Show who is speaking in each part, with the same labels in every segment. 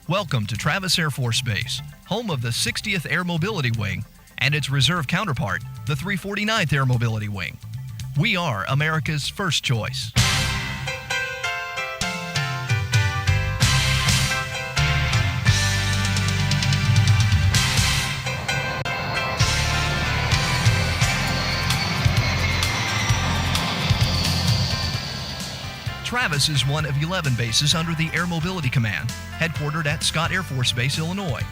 Speaker 1: Welcome to Travis Air Force Base, home of the 60th Air Mobility Wing and its reserve counterpart, the 349th Air Mobility Wing. We are America's first choice. Travis is one of 11 bases under the Air Mobility Command, headquartered at Scott Air Force Base, Illinois.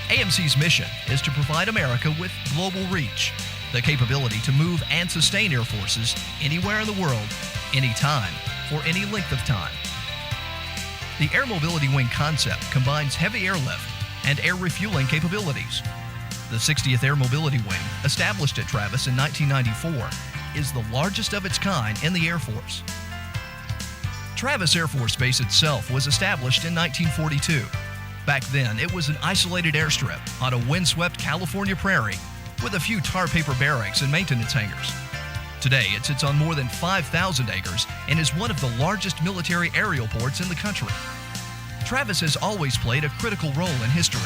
Speaker 1: AMC's mission is to provide America with global reach, the capability to move and sustain air forces anywhere in the world, anytime, for any length of time. The Air Mobility Wing concept combines heavy airlift and air refueling capabilities. The 60th Air Mobility Wing, established at Travis in 1994, is the largest of its kind in the Air Force. Travis Air Force Base itself was established in 1942. Back then, it was an isolated airstrip on a windswept California prairie with a few tar paper barracks and maintenance hangars. Today, it sits on more than 5,000 acres and is one of the largest military aerial ports in the country. Travis has always played a critical role in history.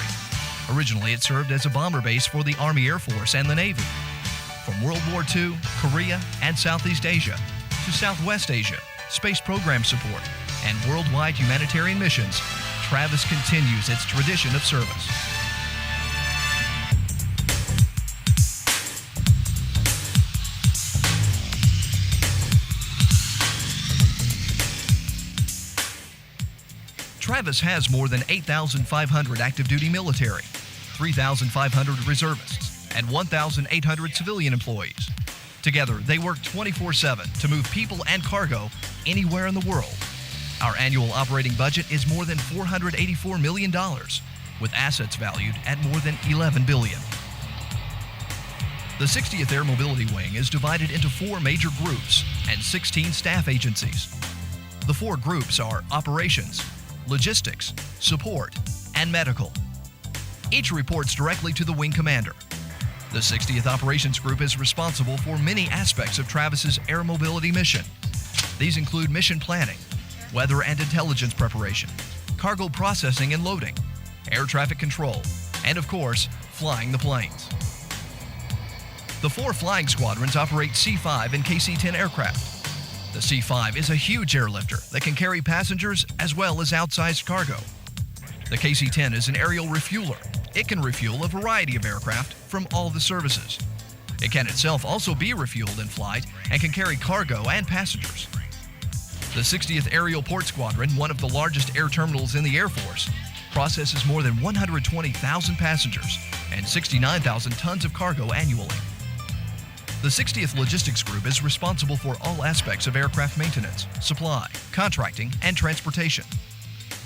Speaker 1: Originally, it served as a bomber base for the Army Air Force and the Navy. From World War II, Korea, and Southeast Asia to Southwest Asia, space program support, and worldwide humanitarian missions, Travis continues its tradition of service. Travis has more than 8,500 active duty military, 3,500 reservists, and 1,800 civilian employees. Together, they work 24/7 to move people and cargo anywhere in the world. Our annual operating budget is more than $484 million, with assets valued at more than $11 billion. The 60th Air Mobility Wing is divided into 4 major groups and 16 staff agencies. The 4 groups are operations, logistics, support, and medical. Each reports directly to the wing commander. The 60th Operations Group is responsible for many aspects of Travis's air mobility mission. These include mission planning, weather and intelligence preparation, cargo processing and loading, air traffic control, and of course, flying the planes. The 4 flying squadrons operate C-5 and KC-10 aircraft. The C-5 is a huge airlifter that can carry passengers as well as outsized cargo. The KC-10 is an aerial refueler. It can refuel a variety of aircraft from all the services. It can itself also be refueled in flight and can carry cargo and passengers. The 60th Aerial Port Squadron, one of the largest air terminals in the Air Force, processes more than 120,000 passengers and 69,000 tons of cargo annually. The 60th Logistics Group is responsible for all aspects of aircraft maintenance, supply, contracting, and transportation.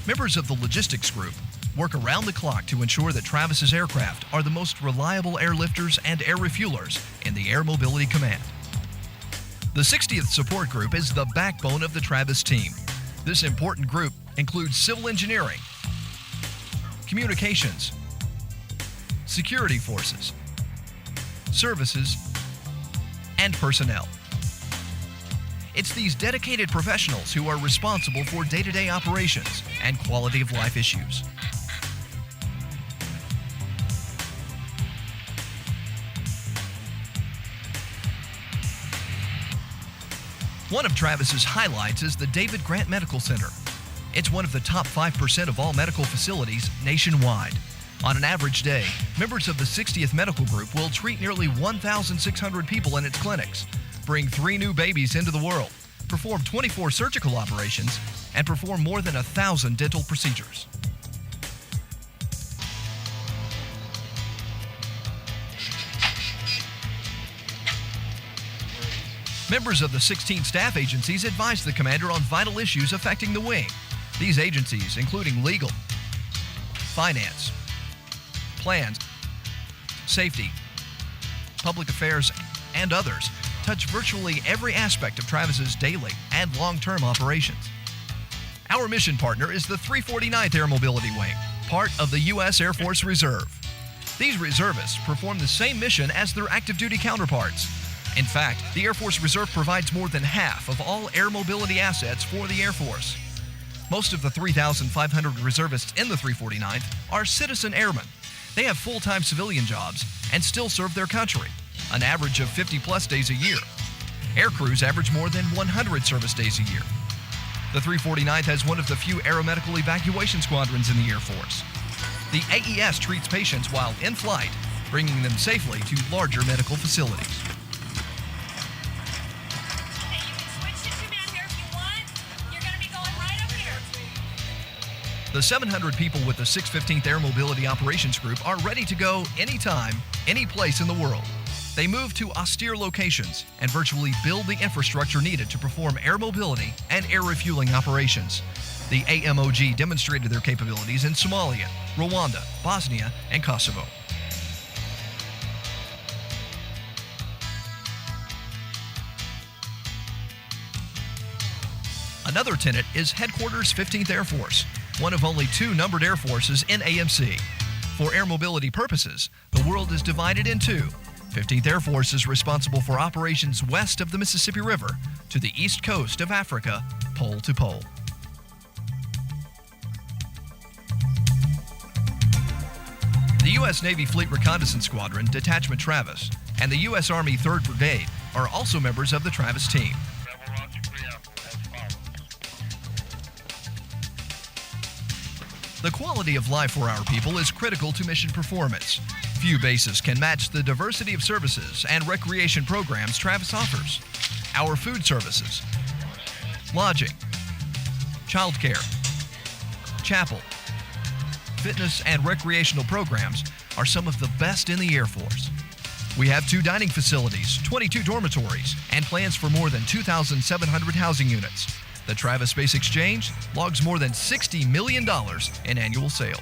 Speaker 1: Members of the Logistics Group work around the clock to ensure that Travis's aircraft are the most reliable airlifters and air refuelers in the Air Mobility Command. The 60th Support Group is the backbone of the Travis team. This important group includes civil engineering, communications, security forces, services, and personnel. It's these dedicated professionals who are responsible for day-to-day operations and quality of life issues. One of Travis's highlights is the David Grant Medical Center. It's one of the top 5% of all medical facilities nationwide. On an average day, members of the 60th Medical Group will treat nearly 1,600 people in its clinics, bring 3 new babies into the world, perform 24 surgical operations, and perform more than 1,000 dental procedures. Members of the 16 staff agencies advise the commander on vital issues affecting the wing. These agencies, including legal, finance, plans, safety, public affairs, and others, touch virtually every aspect of Travis's daily and long-term operations. Our mission partner is the 349th Air Mobility Wing, part of the U.S. Air Force Reserve. These reservists perform the same mission as their active duty counterparts. In fact, the Air Force Reserve provides more than half of all air mobility assets for the Air Force. Most of the 3,500 reservists in the 349th are citizen airmen. They have full-time civilian jobs and still serve their country, an average of 50-plus days a year. Air crews average more than 100 service days a year. The 349th has one of the few aeromedical evacuation squadrons in the Air Force. The AES treats patients while in flight, bringing them safely to larger medical facilities. The 700 people with the 615th Air Mobility Operations Group are ready to go anytime, any place in the world. They move to austere locations and virtually build the infrastructure needed to perform air mobility and air refueling operations. The AMOG demonstrated their capabilities in Somalia, Rwanda, Bosnia, and Kosovo. Another tenet is Headquarters 15th Air Force, one of only 2 numbered air forces in AMC. For air mobility purposes, the world is divided in 2. 15th Air Force is responsible for operations west of the Mississippi River to the east coast of Africa, pole to pole. The U.S. Navy Fleet Reconnaissance Squadron, Detachment Travis, and the U.S. Army 3rd Brigade are also members of the Travis team. The quality of life for our people is critical to mission performance. Few bases can match the diversity of services and recreation programs Travis offers. Our food services, lodging, childcare, chapel, fitness and recreational programs are some of the best in the Air Force. We have 2 dining facilities, 22 dormitories, and plans for more than 2,700 housing units. The Travis Space Exchange logs more than $60 million in annual sales.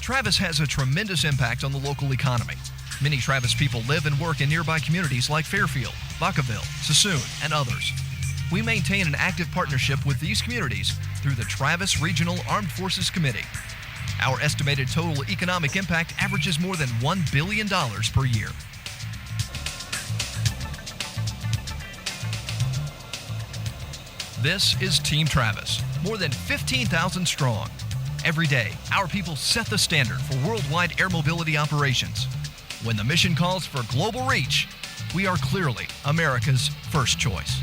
Speaker 1: Travis has a tremendous impact on the local economy. Many Travis people live and work in nearby communities like Fairfield, Vacaville, Sassoon, and others. We maintain an active partnership with these communities through the Travis Regional Armed Forces Committee. Our estimated total economic impact averages more than $1 billion per year. This is Team Travis, more than 15,000 strong. Every day, our people set the standard for worldwide air mobility operations. When the mission calls for global reach, we are clearly America's first choice.